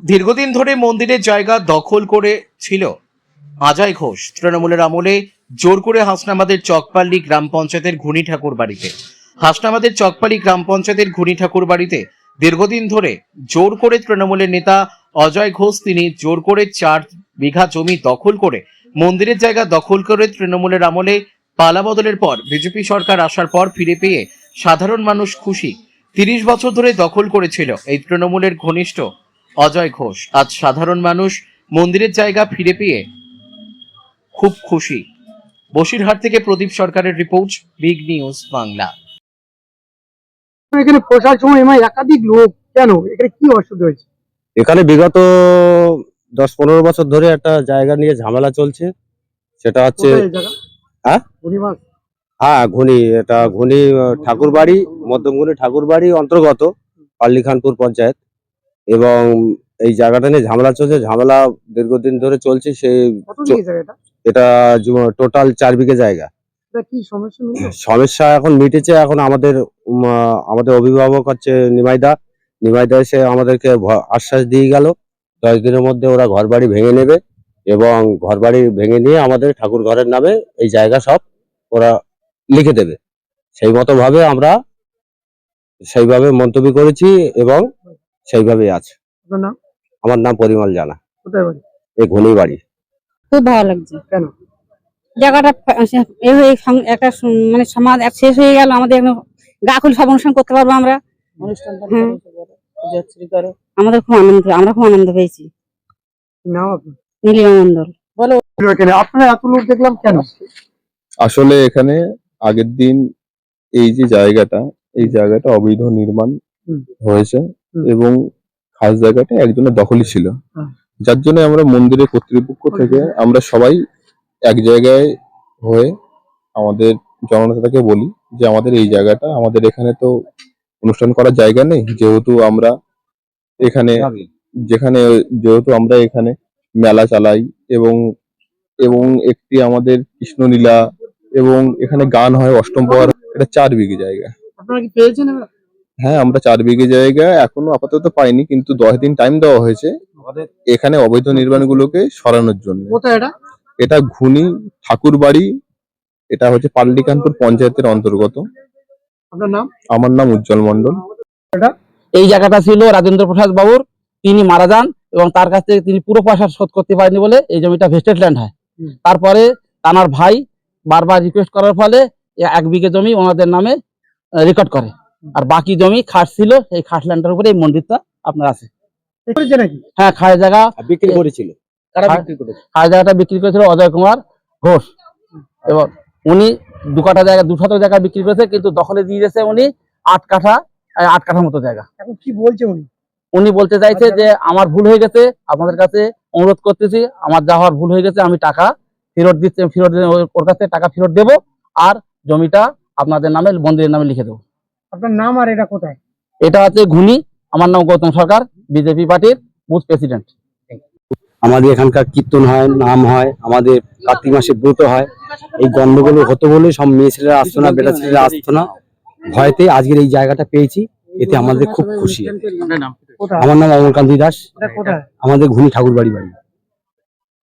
দীর্ঘদিন ধরে মন্দিরের জায়গা দখল করে ছিল অজয় ঘোষ। তৃণমূলের আমলে জোর করে হাসনাবাদের চকপাল্লি গ্রাম পঞ্চায়েতের ঘুনি ঠাকুর বাড়িতে হাসনাবাদের চকপাল্লি গ্রাম পঞ্চায়েতের ঘুনি ঠাকুর বাড়িতে দীর্ঘদিন ধরে জোর করে তৃণমূলের নেতা অজয় ঘোষ তিনি জোর করে 4 বিঘা জমি দখল করে মন্দিরের জায়গা দখল করে তৃণমূলের আমলে পালা বদলের পর বিজেপি সরকার আসার পর ফিরে পেয়ে সাধারণ মানুষ খুশি। 30 বছর ধরে দখল করেছিল এই তৃণমূলের ঘনিষ্ঠ অজয় ঘোষ। আজ সাধারণ মানুষ মন্দিরের জায়গা ফিরে পেয়ে খুব খুশি। বসিরহাট থেকে প্রদীপ সরকারের রিপোর্ট, বিগ নিউজ বাংলা। এখানে প্রসার সময় একাধিক লোক কেন এখানে কি অসুবিধা হয়েছে? এখানে বিগত 10-15 বছর ধরে একটা জায়গা নিয়ে ঝামেলা চলছে। সেটা হচ্ছে হ্যাঁ ঘুনি, এটা ঘুনি ঠাকুর বাড়ি, মধ্যমঘুনি ঠাকুর বাড়ি অন্তর্গত পাল্লিখানপুর পঞ্চায়েত। এবং এই জায়গাটা নিয়ে ঝামেলা চলছে, ঝামেলা দীর্ঘদিন ধরে চলছে। সেই এটা টোটাল 4 বিঘে জায়গা। সমস্যা এখন মিটেছে। এখন আমাদের অভিভাবক হচ্ছে নিমাইদা এসে আমাদেরকে আশ্বাস দিয়ে গেল 10 দিনের মধ্যে ওরা ঘর বাড়ি ভেঙে নেবে এবং ঘর বাড়ি ভেঙে নিয়ে আমাদের ঠাকুর ঘরের নামে এই জায়গা সব ওরা লিখে দেবে। সেই মতো ভাবে আমরা সেইভাবে মন্তব্য করেছি এবং সেইভাবেই আছে। আমার নাম পরিমল জানা, এই ঘুনি বাড়ি। খুব ভালো লাগছে। কেন? জায়গাটা একটা মানে সমাজ শেষ হয়ে গেল, আমাদের গা খুলে সব অনুষ্ঠান করতে পারবো আমরা। আমাদের খুব আনন্দ, আমরা খুব আনন্দ পেয়েছি। নীলিমা মন্ডল। আপনারা এত লোক দেখলাম কেন? আসলে এখানে আগের দিন এই যে জায়গাটা অবৈধ নির্মাণ হয়েছে এবং খাস জায়গাটা একজনের দখলই ছিল, যার জন্য আমরা মন্দিরের কর্তৃপক্ষ থেকে আমরা সবাই এক জায়গায় হয়ে আমাদের জননেতাকে বলি যে আমাদের এই জায়গাটা, আমাদের এখানে তো অনুষ্ঠান করার জায়গা নেই, যেহেতু আমরা এখানে মেলা চালাই এবং একটি আমাদের কৃষ্ণলীলা এবং এখানে গান হয়, অষ্টম প্রহর। এটা 4 বিঘে জায়গা। আপনারা কি পেয়েছেন? হ্যাঁ, আমরা 4 বিঘে জায়গা এখনো আপাতত পাইনি, কিন্তু 10 দিন টাইম দেওয়া হয়েছে এখানে অবৈধ নির্মাণগুলোকে সরানোর জন্য। এটা ঘুনি ঠাকুর বাড়ি, এটা হচ্ছে পাল্লিখানপুর পঞ্চায়েতের অন্তর্গত। আপনার নাম? আমার নাম উজ্জ্বল মন্ডল। এই জায়গাটা ছিল রাজেন্দ্র প্রসাদ বাবুর, তিনি মারা যান এবং তার কাছ থেকে তিনি পুরো পয়সা শোধ করতে পারেনি বলে এই জমিটা ভেস্টেড ল্যান্ড হয়। তারপরে তানার ভাই বারবার রিকোয়েস্ট করার ফলে 1 বিঘে জমি ওনাদের নামে রেকর্ড করে, আর বাকি জমি খাস ছিল। এই খাস ল্যান্ডের উপরে এই মন্দিরটা আপনার আছে। হ্যাঁ, খাস জায়গা বিক্রি করেছিল। খাস জায়গাটা বিক্রি করেছিল অজয় কুমার ঘোষ এবং উনি 2 কাঠা জায়গা 2 শতক জায়গা বিক্রি করেছে, কিন্তু দখলে দিয়ে দিয়েছে উনি 8 কাঠার মতো জায়গা। এখন কি বলছে উনি বলতে চাইছে যে আমার ভুল হয়ে গেছে, আপনাদের কাছে অনুরোধ করতেছি, আমার যা হওয়ার ভুল হয়ে গেছে, আমি টাকা ওর কাছে টাকা ফেরত দেবো আর জমিটা আপনাদের নামে মন্দিরের নামে লিখে দেবো। আপনার নাম আর এটা কোথায়? এটা হচ্ছে ঘুনি। আমার নাম গৌতম সরকার, বিজেপি পার্টির বুথ প্রেসিডেন্ট। আমাদের এখানকার কীর্তন হয়, নাম হয়, আমাদের কার্তিক মাসে ব্রত হয়। এই গন্ডগোল হতো বলে সব মেয়ে ছেলেরা আসতো না, বেটা ছেলেরা আসতো না। ভয়তে আজকের এই জায়গাটা পেয়েছি, এতে আমাদের খুব খুশি। আমার নাম অমরকান্তি দাস, আমাদের ঘুনি ঠাকুর বাড়ি।